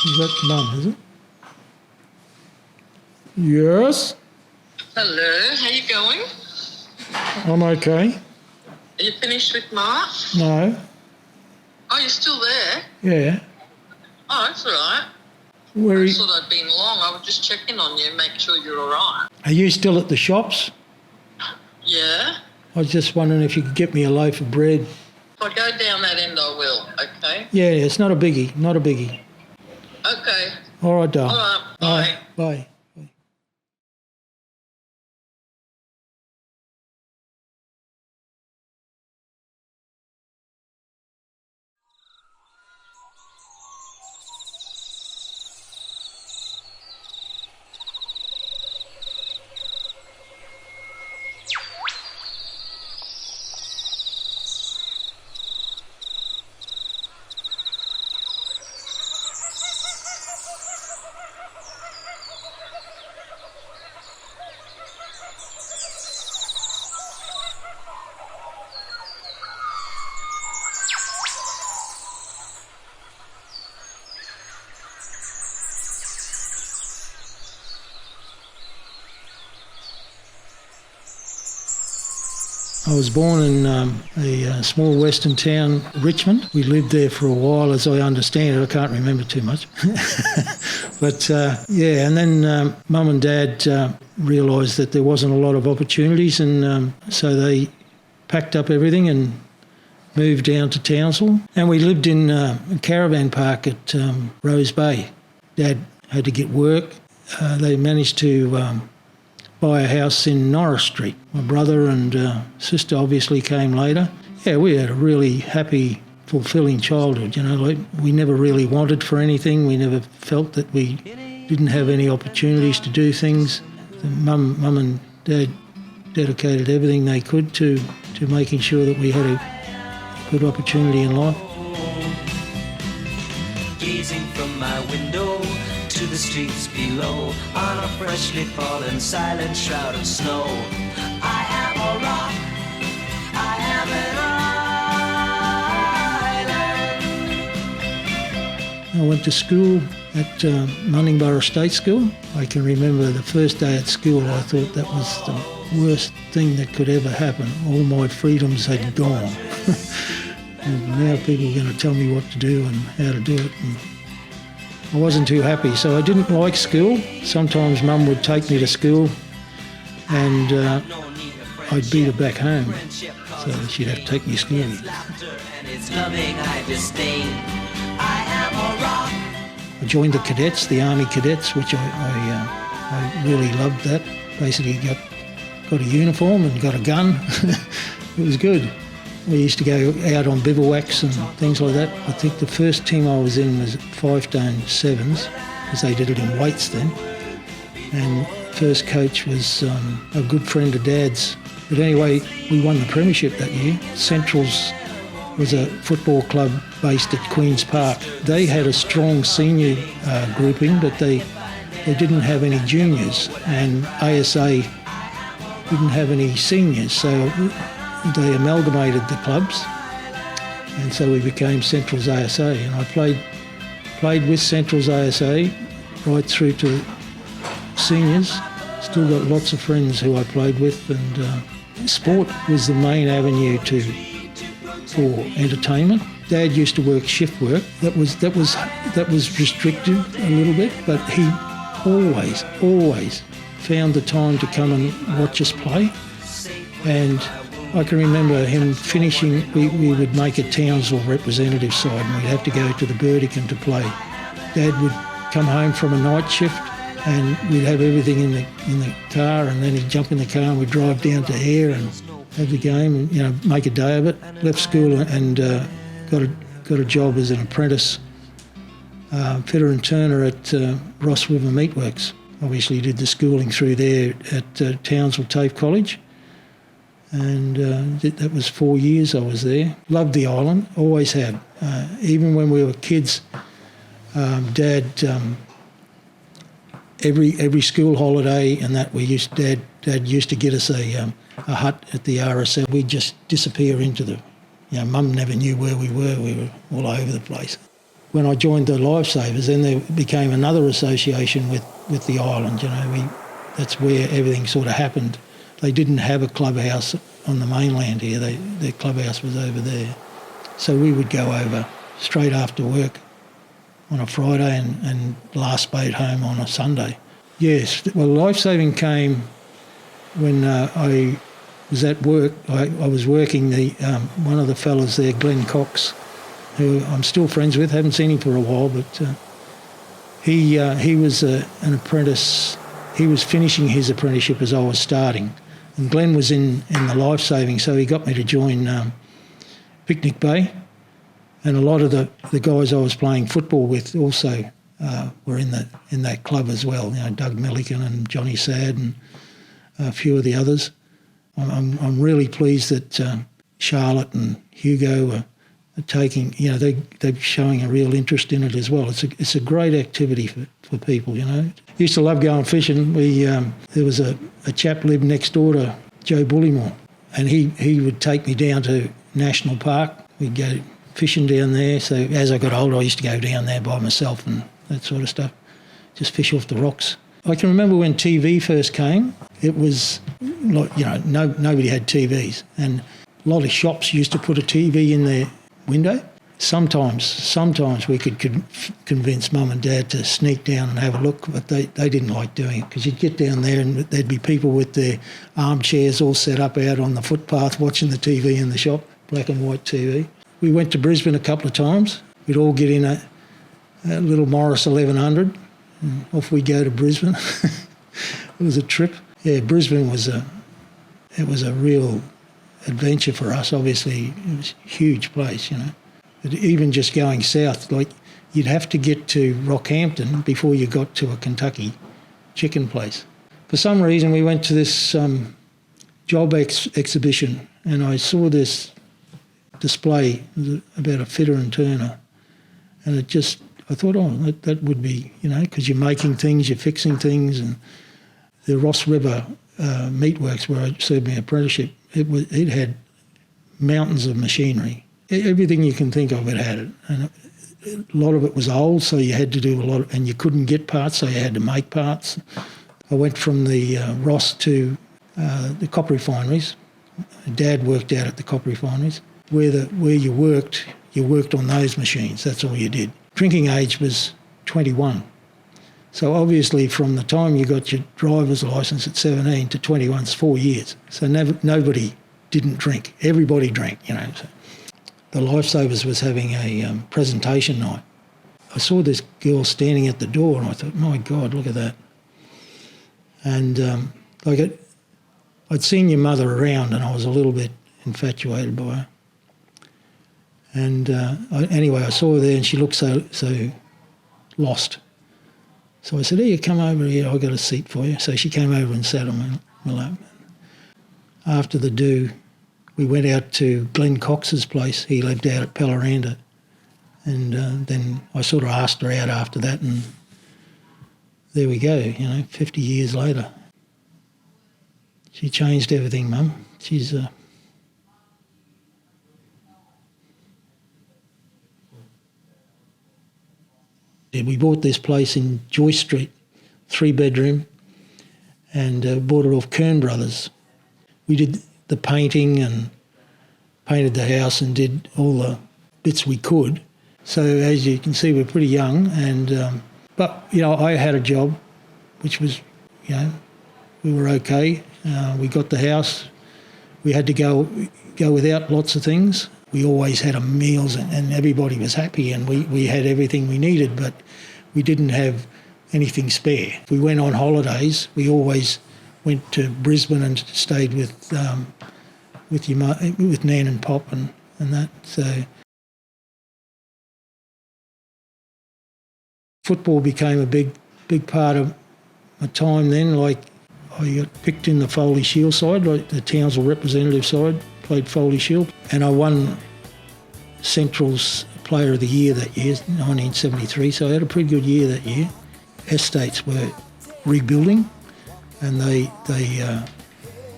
Is that Mum, is it? Yes? Hello, how you going? I'm okay. Are you finished with Mark? No. Oh, you're still there? Yeah. Oh, that's all right. Where I thought I'd been long. I was just checking on you, make sure you're all right. are you still at the shops? Yeah? I was just wondering if you could get me a loaf of bread. If I go down that end, I will, okay? Yeah, it's not a biggie, not a biggie. Okay. All right, doll. All right, bye. Bye. I was born in a small western town, Richmond. We lived there for a while, as I understand it. I can't remember too much. But, and then Mum and Dad realised that there wasn't a lot of opportunities, and so they packed up everything and moved down to Townsville. And we lived in a caravan park at Rose Bay. Dad had to get work. They managed to buy a house in Norris Street. My brother and sister obviously came later. Yeah, we had a really happy, fulfilling childhood. You know, like we never really wanted for anything. We never felt that we didn't have any opportunities to do things. Mum and Dad dedicated everything they could to making sure that we had a good opportunity in life. Gazing from my window to the streets below, on a freshly fallen silent shroud of snow. I am a rock, I am an island. I went to school at Munningborough State School. I can remember the first day at school, I thought that was the worst thing that could ever happen. All my freedoms had gone. And now people are going to tell me what to do and how to do it. And I wasn't too happy, so I didn't like school. Sometimes Mum would take me to school and I'd beat her back home, so she'd have to take me to school. I joined the cadets, the Army cadets, which I really loved that. Basically got a uniform and got a gun. It was good. We used to go out on bivouacs and things like that. I think the first team I was in was 5-stone sevens, because they did it in weights then. And first coach was a good friend of Dad's. But anyway, we won the premiership that year. Centrals was a football club based at Queen's Park. They had a strong senior grouping, but they didn't have any juniors, and ASA didn't have any seniors, so they amalgamated the clubs, and so we became Central's ASA, and I played with Central's ASA right through to seniors. Still got lots of friends who I played with, and sport was the main avenue for entertainment. Dad used to work shift work. That was restricted a little bit, but he always found the time to come and watch us play. And I can remember him finishing, we would make a Townsville representative side and we'd have to go to the Burdekin to play. Dad would come home from a night shift and we'd have everything in the car, and then he'd jump in the car and we'd drive down to Ayr and have the game and make a day of it. Left school and got a job as an apprentice fitter and turner at Ross River Meatworks. Obviously did the schooling through there at Townsville TAFE College. And that was 4 years I was there. Loved the island, always had. Even when we were kids, Dad, every school holiday and that Dad used to get us a hut at the RSL. We'd just disappear into Mum never knew where we were all over the place. when I joined the Lifesavers, then there became another association with the island. That's where everything sort of happened. They didn't have a clubhouse on the mainland here. Their clubhouse was over there. So we would go over straight after work on a Friday and last boat home on a Sunday. Yes, well, lifesaving came when I was at work. I was working one of the fellas there, Glenn Cox, who I'm still friends with, haven't seen him for a while, but he was an apprentice. He was finishing his apprenticeship as I was starting. And Glenn was in the lifesaving, so he got me to join Picnic Bay. And a lot of the guys I was playing football with also were in that club as well. Doug Milliken and Johnny Sad and a few of the others. I'm really pleased that Charlotte and Hugo are taking, they're showing a real interest in it as well. It's a great activity for people, Used to love going fishing. There was a chap lived next door to Joe Bullymore, and he would take me down to National Park. We'd go fishing down there. So as I got older, I used to go down there by myself and that sort of stuff, just fish off the rocks. I can remember when TV first came, it was like, nobody had TVs, and a lot of shops used to put a TV in their window. Sometimes we could convince Mum and Dad to sneak down and have a look, but they didn't like doing it, because you'd get down there and there'd be people with their armchairs all set up out on the footpath watching the TV in the shop, black and white TV. We went to Brisbane a couple of times. We'd all get in a little Morris 1100 and off we go to Brisbane. It was a trip. Yeah, Brisbane was a real adventure for us. Obviously, it was a huge place, But even just going south, like you'd have to get to Rockhampton before you got to a Kentucky chicken place. For some reason, we went to this job exhibition, and I saw this display about a fitter and turner, and I thought, that would be, because you're making things, you're fixing things. And the Ross River Meatworks, where I served my apprenticeship, it had mountains of machinery. Everything you can think of, it had it. And a lot of it was old, so you had to do a lot, and you couldn't get parts, so you had to make parts. I went from the Ross to the copper refineries. Dad worked out at the copper refineries. Where you worked on those machines. That's all you did. Drinking age was 21. So obviously from the time you got your driver's licence at 17 to 21 is 4 years. So nobody didn't drink. Everybody drank, So the Lifesavers was having a presentation night. I saw this girl standing at the door, and I thought, my God, look at that. And I'd seen your mother around, and I was a little bit infatuated by her. And anyway, I saw her there, and she looked so lost. So I said, "Hey, you come over here, I've got a seat for you." So she came over and sat on my lap. After the do, we went out to Glenn Cox's place. He lived out at Pelleranda. And then I sort of asked her out after that, and there we go, 50 years later. She changed everything, Mum. She's... We bought this place in Joyce Street, 3-bedroom, and bought it off Kern Brothers. We did the painting and painted the house and did all the bits we could. So as you can see, we're pretty young, and but I had a job, which was, we were okay. We got the house. We had to go without lots of things. We always had meals, and everybody was happy, and we had everything we needed, but we didn't have anything spare. If we went on holidays, we always went to Brisbane and stayed with Nan and Pop and that. So football became a big part of my time then. Like, I got picked in the Foley Shield side, like the Townsville representative side, played Foley Shield, and I won Central's Player of the Year that year, 1973, so I had a pretty good year that year. Estates were rebuilding, and they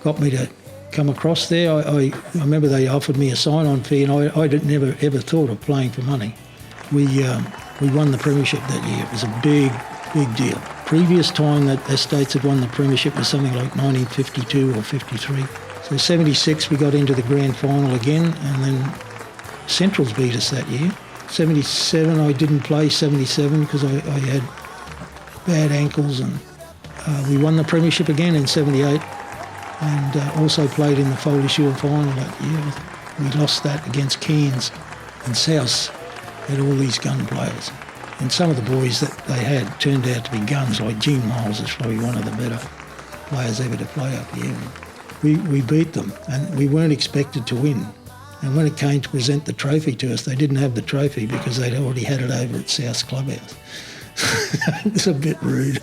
got me to come across there. I remember they offered me a sign-on fee, and I'd never ever thought of playing for money. We We won the premiership that year. It was a big, big deal. Previous time that Estates had won the premiership was something like 1952 or 53. So 76 we got into the grand final again, and then Centrals beat us that year. 77 I didn't play 77 because I had bad ankles, and we won the premiership again in 78, and also played in the Foley Shield final that year. We lost that against Cairns, and South had all these gun players. And some of the boys that they had turned out to be guns, like Gene Miles is probably one of the better players ever to play up here. We beat them, and we weren't expected to win. And when it came to present the trophy to us, they didn't have the trophy because they'd already had it over at South's clubhouse. It was a bit rude.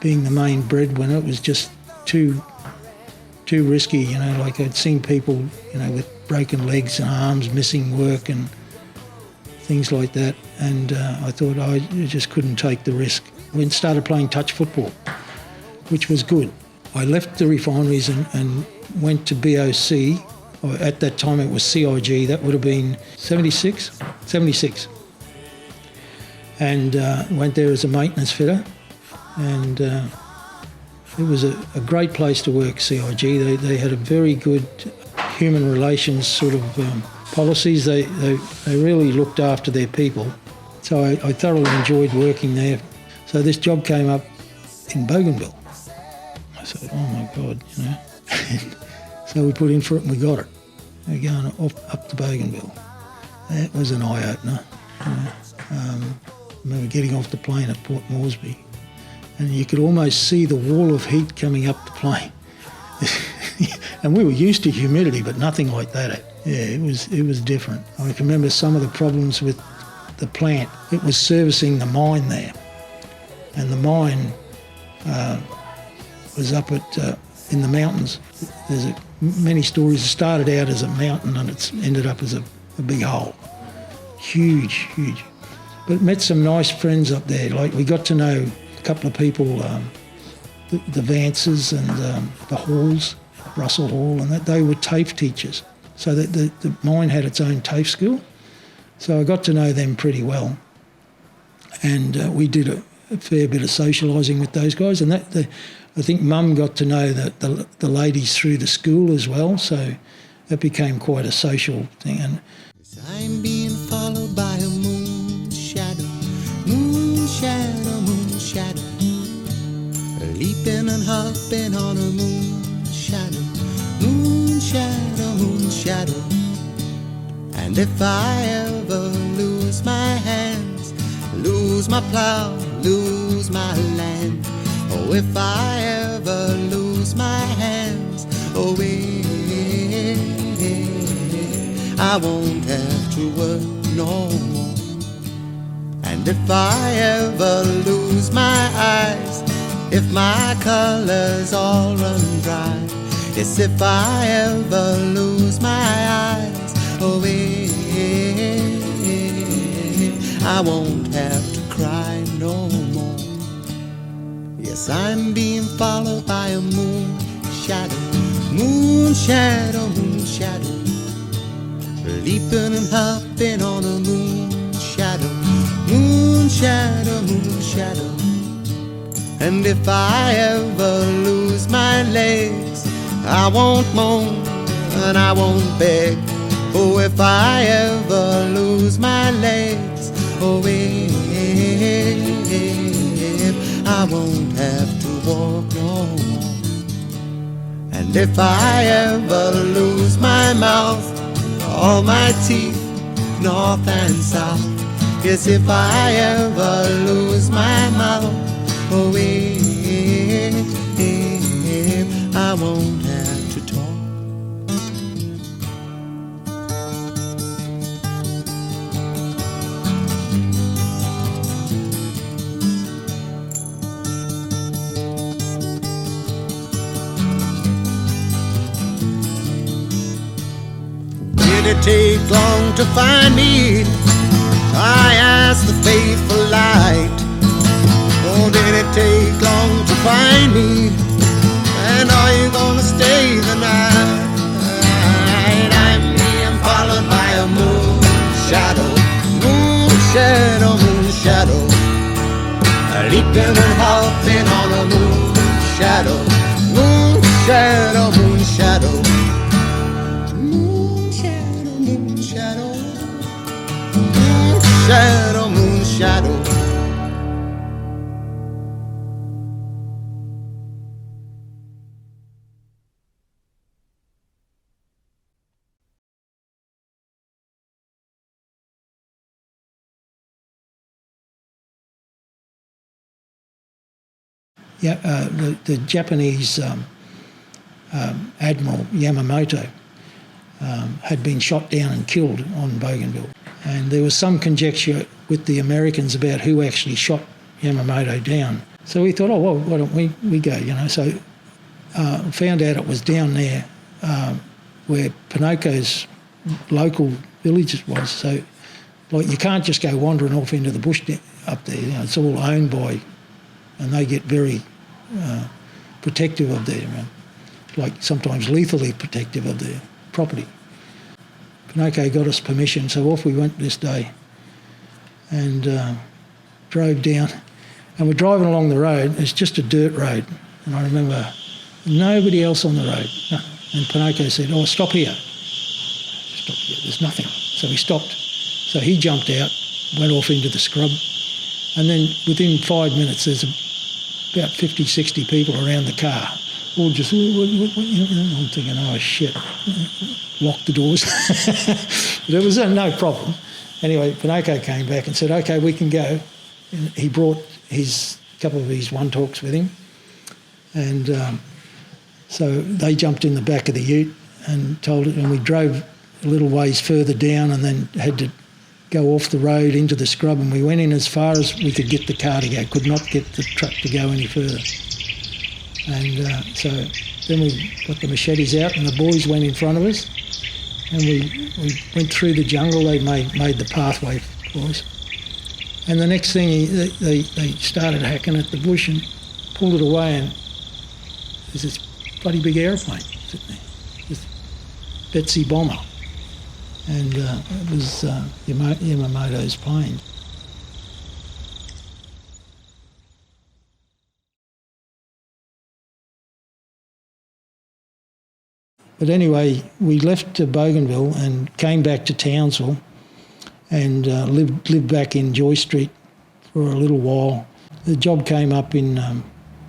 Being the main breadwinner, it was just too risky, you know. Like, I'd seen people, you know, with broken legs and arms, missing work and things like that, and I thought I just couldn't take the risk. We started playing touch football, which was good. I left the refineries and went to BOC. At that time it was CIG, that would have been 76, and went there as a maintenance fitter, and it was a great place to work, CIG. They had a very good human relations sort of policies. They really looked after their people, so I thoroughly enjoyed working there. So this job came up in Bougainville. I said, oh my God, you know. So we put in for it and we got it. We're going up to Bougainville. That was an eye-opener. You know. I remember getting off the plane at Port Moresby, and you could almost see the wall of heat coming up the plane. And we were used to humidity, but nothing like that. Yeah, it was different. I can remember some of the problems with the plant. It was servicing the mine there, and the mine was up at in the mountains. There's many stories. It started out as a mountain and it's ended up as a big hole. Huge. But met some nice friends up there. Like, we got to know a couple of people, the Vances and the Halls, Russell Hall, and that they were TAFE teachers. So that the mine had its own TAFE school. So I got to know them pretty well. And we did a fair bit of socialising with those guys. And I think Mum got to know the ladies through the school as well. So that became quite a social thing. And I'm being followed by a moon shadow, moon shadow, moon shadow, leaping and hopping on a moon shadow, moon shadow, moon shadow. And if I ever lose my hands, lose my plow, lose my land, oh, if I ever lose my hands, oh, I won't have to work no more. And if I ever lose my eyes, if my colors all run dry, yes, if I ever lose my eyes, oh, I won't have to cry no more. Yes, I'm being followed by a moon shadow, moon shadow, moon shadow, leaping and hopping on a moon shadow, moon shadow, moon shadow. And if I ever lose my legs, I won't moan and I won't beg. Oh, if I ever lose my legs, oh, I won't have to walk no more. And if I ever lose my mouth, all my teeth, north and south, yes, if I ever lose my mouth, oh, I won't have to talk. Did it take long to find me? I asked the faithful light. Oh, did it take long to find me? And are you gonna stay the night? I'm being followed by a moon shadow, moon shadow. the Japanese Admiral Yamamoto had been shot down and killed on Bougainville. And there was some conjecture with the Americans about who actually shot Yamamoto down. So we thought, oh, well, why don't we go, you know. So found out it was down there where Pinoco's local village was. So, like, you can't just go wandering off into the bush up there. You know, it's all owned by, and they get very protective of their, like sometimes lethally protective of their property. Pinoco got us permission, so off we went this day and drove down. And we're driving along the road, it's just a dirt road. And I remember nobody else on the road. No. And Pinoco said, oh, stop here. Stop here, there's nothing. So we stopped. So he jumped out, went off into the scrub. And then within 5 minutes, there's about 50, 60 people around the car. All just, I'm thinking, oh, shit. Lock the doors. But there was no problem. Anyway, Pinoco came back and said, OK, we can go. And he brought a couple of his one-talks with him. And so they jumped in the back of the ute and told it, and we drove a little ways further down and then had to go off the road into the scrub, and we went in as far as we could get the car to go, could not get the truck to go any further. And so then we got the machetes out and the boys went in front of us, and we went through the jungle. They made the pathway for us. And the next thing, they started hacking at the bush and pulled it away, and there's this bloody big aeroplane sitting there, this Betsy bomber. And it was Yamamoto's plane. But anyway, we left Bougainville and came back to Townsville and lived back in Joy Street for a little while. The job came up in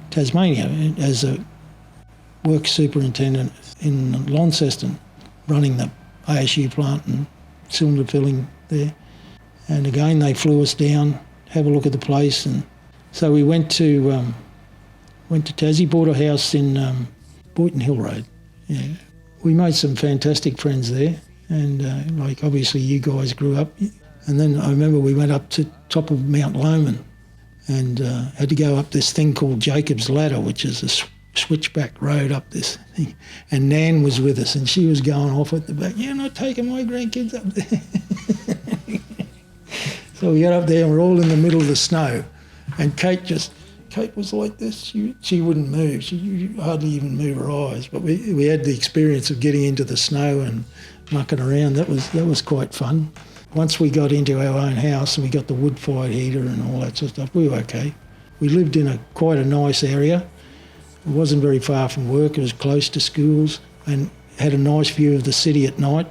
Tasmania as a work superintendent in Launceston, running the ASU plant and cylinder filling there. And again, they flew us down, have a look at the place. And so we went to Tassie, bought a house in Boynton Hill Road. Yeah. We made some fantastic friends there, and like obviously you guys grew up. And then I remember we went up to top of Mount Lomond and had to go up this thing called Jacob's Ladder, which is a switchback road up this thing. And Nan was with us, and she was going off at the back, yeah, I'm not taking my grandkids up there. So we got up there and we're all in the middle of the snow, and Kate was like this. She wouldn't move. She hardly even move her eyes. But we had the experience of getting into the snow and mucking around. That was quite fun. Once we got into our own house and we got the wood-fired heater and all that sort of stuff, we were okay. We lived in quite a nice area. It wasn't very far from work. It was close to schools and had a nice view of the city at night.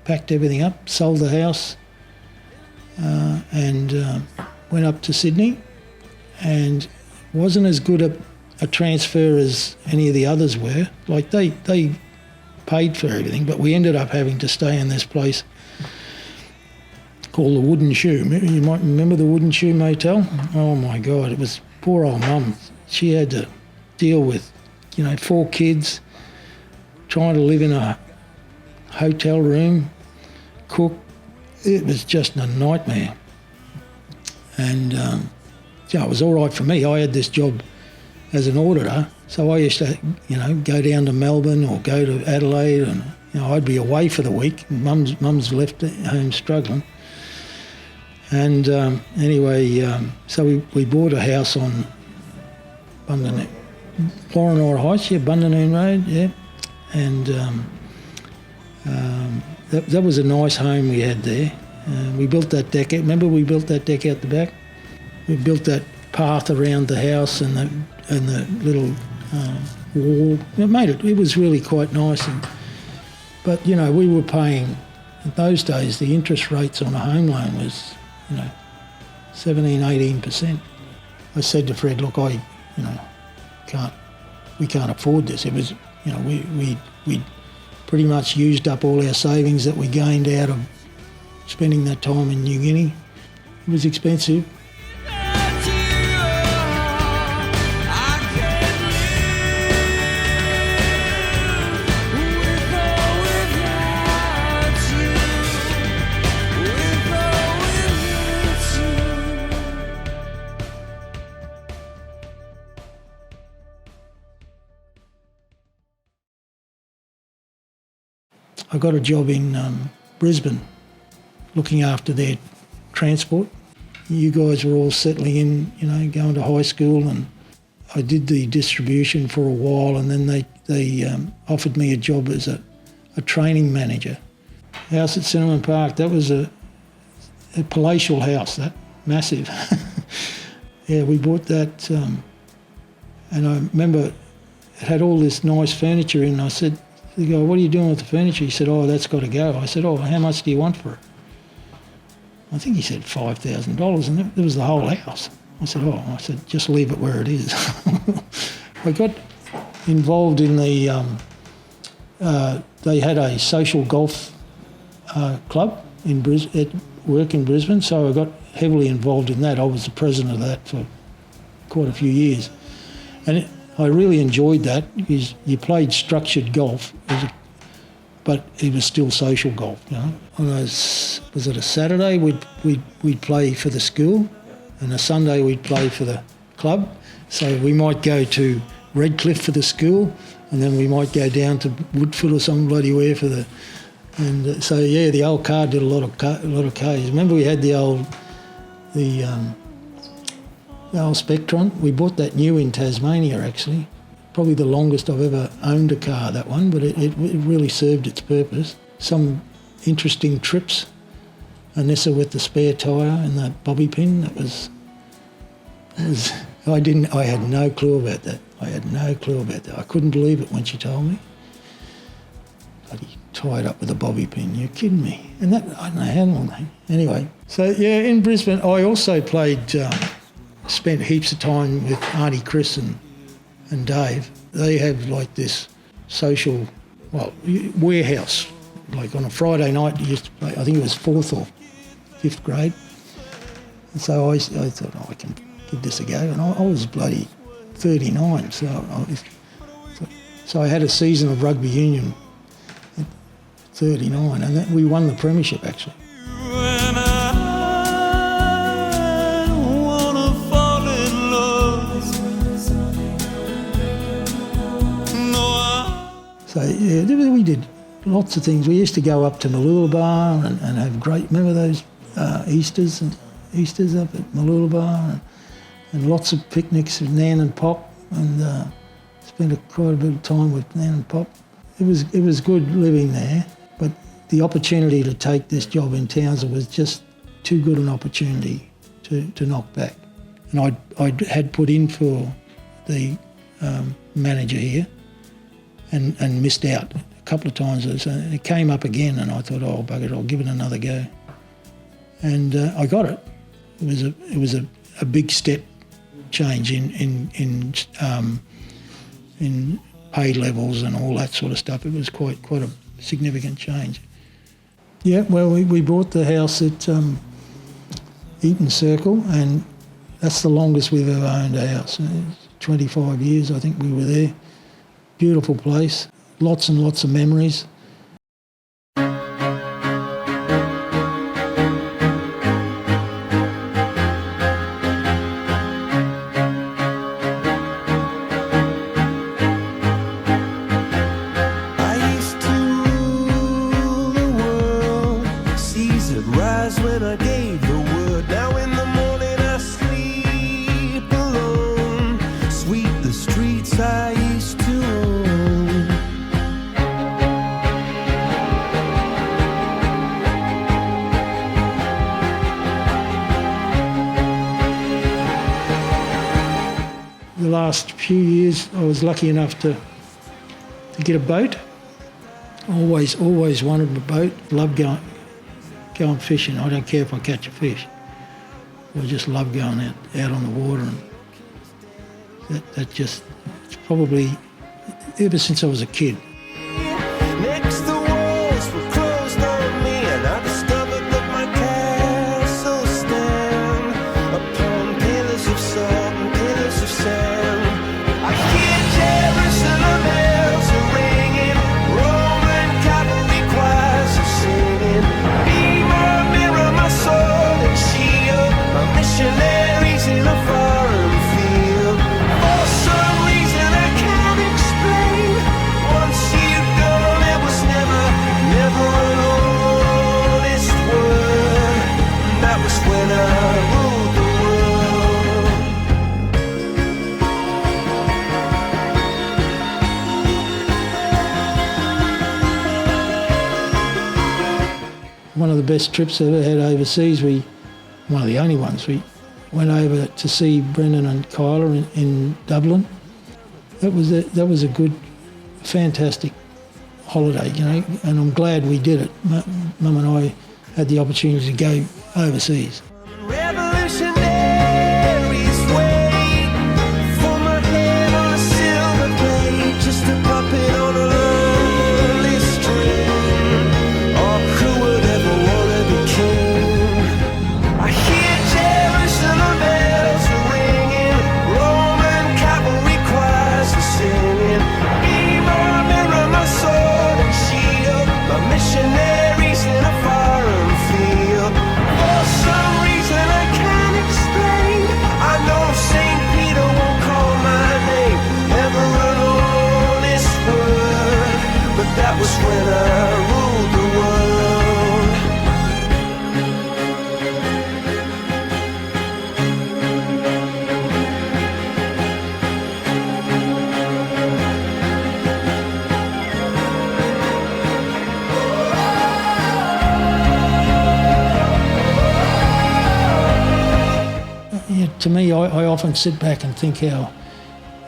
Packed everything up, sold the house, and went up to Sydney, and wasn't as good a transfer as any of the others were. Like they paid for everything, but we ended up having to stay in this place called the Wooden Shoe. You might remember the Wooden Shoe Motel? Oh my God, it was poor old mum. She had to deal with, 4 kids, trying to live in a hotel room, cook. It was just a nightmare. And it was all right for me. I had this job as an auditor, so I used to, go down to Melbourne or go to Adelaide, and I'd be away for the week. Mum's left at home struggling. And anyway, so we bought a house on Florinora Heights, Bundanoon Road, yeah. And that was a nice home we had there. We built that deck. Remember we built that deck out the back? We built that path around the house and the little wall. It was really quite nice. But, you know, we were paying, in those days, the interest rates on a home loan was, you know, 17, 18%. I said to Fred, look, we can't afford this. It was, you know, we pretty much used up all our savings that we gained out of spending that time in New Guinea. It was expensive. I got a job in Brisbane looking after their transport. You guys were all settling in, you know, going to high school, and I did the distribution for a while, and then they offered me a job as a training manager. House at Cinnamon Park, that was a palatial house, that, massive. Yeah, we bought that, and I remember it had all this nice furniture in. I said, they go, what are you doing with the furniture? He said, oh, that's got to go. I said, oh, how much do you want for it? I think he said $5,000, and that was the whole house. I said, just leave it where it is. I got involved in the, they had a social golf club at work in Brisbane, so I got heavily involved in that. I was the president of that for quite a few years. And I really enjoyed that because you played structured golf, but it was still social golf. You know, was it a Saturday we'd play for the school, and a Sunday we'd play for the club. So we might go to Redcliffe for the school, and then we might go down to Woodford or some bloody where for the. And so yeah, the old car did a lot of cars. Remember we had the old Spectron. We bought that new in Tasmania, actually. Probably the longest I've ever owned a car, that one, but it really served its purpose. Some interesting trips. Anissa with the spare tyre and the bobby pin. I had no clue about that. I couldn't believe it when she told me. Bloody tied up with a bobby pin. You're kidding me. And that, I don't know how long. Anyway, so yeah, in Brisbane, I also played. Spent heaps of time with Auntie Chris and Dave. They have like this social, warehouse. Like on a Friday night, you used to play, I think it was 4th or 5th grade. And so I thought, I can give this a go. And I was bloody 39, so I had a season of rugby union at 39, and we won the premiership actually. So yeah, we did lots of things. We used to go up to Mooloolaba and have great. Remember those Easters up at Mooloolaba, and lots of picnics with Nan and Pop, and spent quite a bit of time with Nan and Pop. It was good living there, but the opportunity to take this job in Townsville was just too good an opportunity to knock back. And I had put in for the manager here. And missed out a couple of times. It came up again, and I thought, oh, bugger it, I'll give it another go. And I got it. It was a big step change in pay levels and all that sort of stuff. It was quite a significant change. Yeah, well, we bought the house at Eaton Circle, and that's the longest we've ever owned a house. 25 years, I think we were there. Beautiful place, lots and lots of memories. I used to rule the world, seas would rise when I gave the word. Now in the morning I sleep alone, sweep the streets I used to own. last few years, I was lucky enough to get a boat. Always wanted a boat. Love going fishing. I don't care if I catch a fish. I just love going out on the water, and it's probably ever since I was a kid. Next the walls were closed on me, and I discovered that my castle stand upon pillars of salt and pillars of sand. I hear Jerusalem bells are ringing, Roman cavalry choirs are singing. Be my mirror, my sword and shield, my missionaries in a foreign field. For some reason I can't explain, once you've gone, it was never an honest word. That was when I ruled the world. One of the best trips I ever had overseas, one of the only ones, we went over to see Brendan and Kyla in Dublin. That was a good, fantastic holiday, and I'm glad we did it. Mum and I had the opportunity to go overseas. Revolutionaries wait for my head on a silver plate, just a puppet on a lonely string. Oh, who would ever want to be king? I hear Jerusalem bells are ringing, Roman cavalry choirs are singing. Be my mirror, my sword and shield, my missionaries in a foreign field. For some reason I can't explain, I know St. Peter won't call my name, never an honest word, but that was when I ruled the world. To me, I often sit back and think how,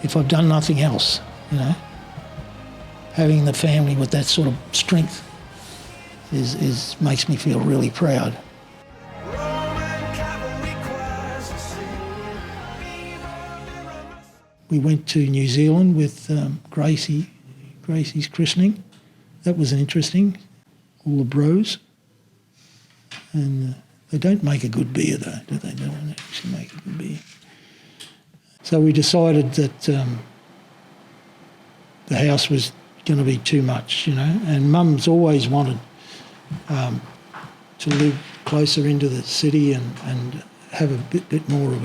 if I've done nothing else, having the family with that sort of strength is makes me feel really proud. We went to New Zealand with Gracie's christening. That was interesting. All the bros. And they don't make a good beer though, do they? They don't actually make a good beer. So we decided that the house was going to be too much, and Mum's always wanted to live closer into the city and have a bit more of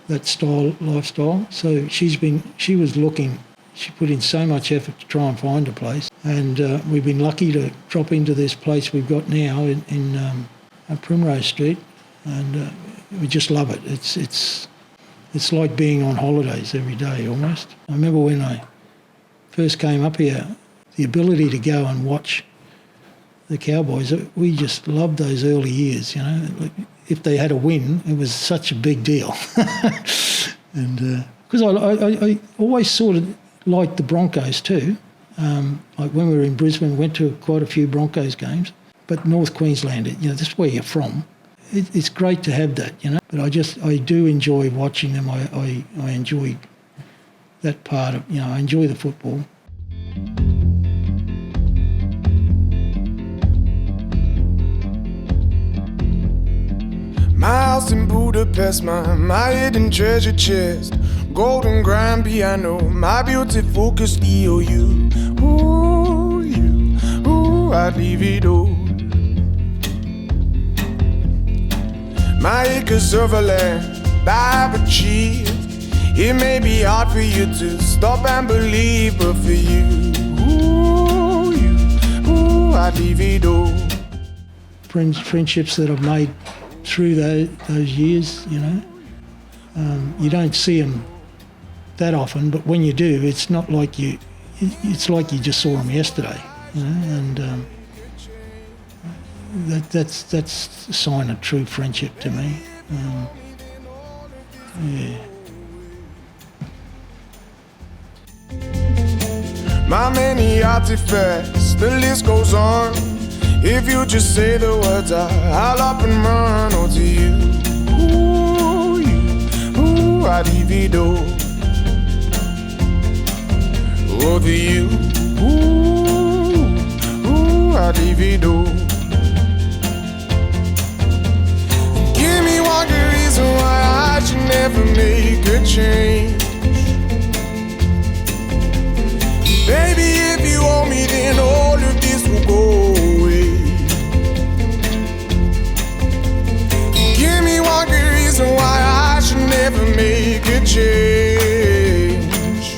that lifestyle. So she was looking. She put in so much effort to try and find a place, and we've been lucky to drop into this place we've got now in Primrose Street, and we just love it. It's like being on holidays every day almost. I remember when I first came up here, the ability to go and watch the Cowboys, we just loved those early years, Like, if they had a win, it was such a big deal. And because I always sort of liked the Broncos too. Like when we were in Brisbane, we went to quite a few Broncos games. But North Queensland, that's where you're from. It's great to have that, But I do enjoy watching them. I enjoy that part of, I enjoy the football. My house in Budapest, my hidden treasure chest, golden grand piano, my beauty focused EOU. Ooh, I'd leave it all. My acres of land I've achieved. It may be hard for you to stop and believe, but for you, I'd leave it all. Friendships that I've made through those years, you don't see them that often, but when you do, it's not like it's like you just saw them yesterday, and that's a sign of true friendship to me. Yeah. my many artifacts, the list goes on. If you just say the words, I'll up and run. Oh, to you, I-D-V-Do. Oh, to you, I-D-V-Do. Give me one good reason why I should never make a change. Baby, if you owe me, then all of this will go away. Give me one good reason why I should never make a change.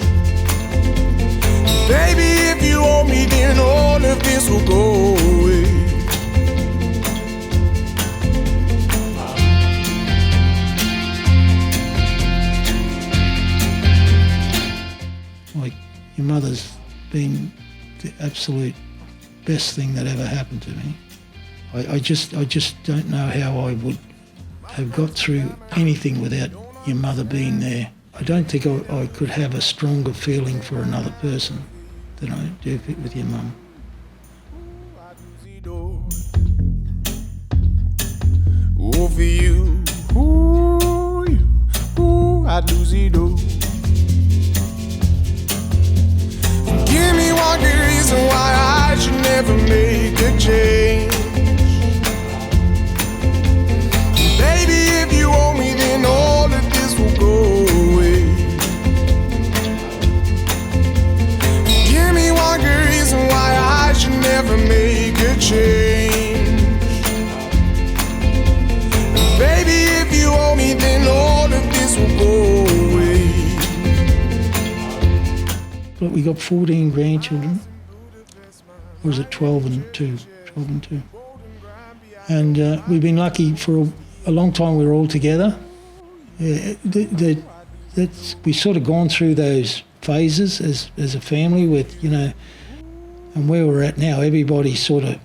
Baby, if you owe me, then all of this will go away. Like, your mother's been the absolute best thing that ever happened to me. I just don't know how I would have got through anything without your mother being there. I don't think I could have a stronger feeling for another person than I do with your mum. Oh, for you, I'd lose it all. Give me one good reason why I should never make a change. Baby, if you owe me, then all of this will go away. Give me one good reason why I should never make a change. Baby, if you owe me, then all of this will go away. But we got 14 grandchildren. Or was it 12 and 2? 12 and 2. And we've been lucky for a long time. We were all together. We sort of gone through those phases as a family with, you know, and where we're at now, everybody's sort of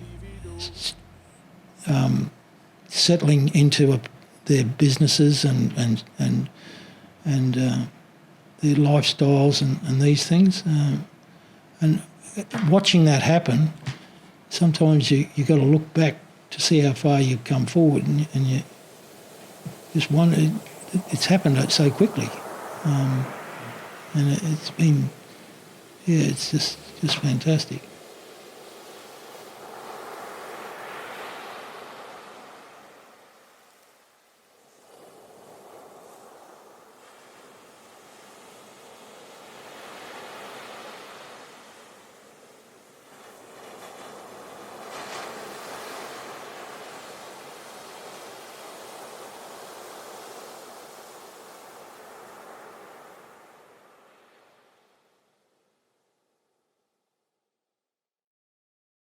settling into their businesses and their lifestyles and these things. And watching that happen, sometimes you got to look back to see how far you've come forward, and you just wonder, it's happened so quickly. And it's been, yeah, it's just fantastic.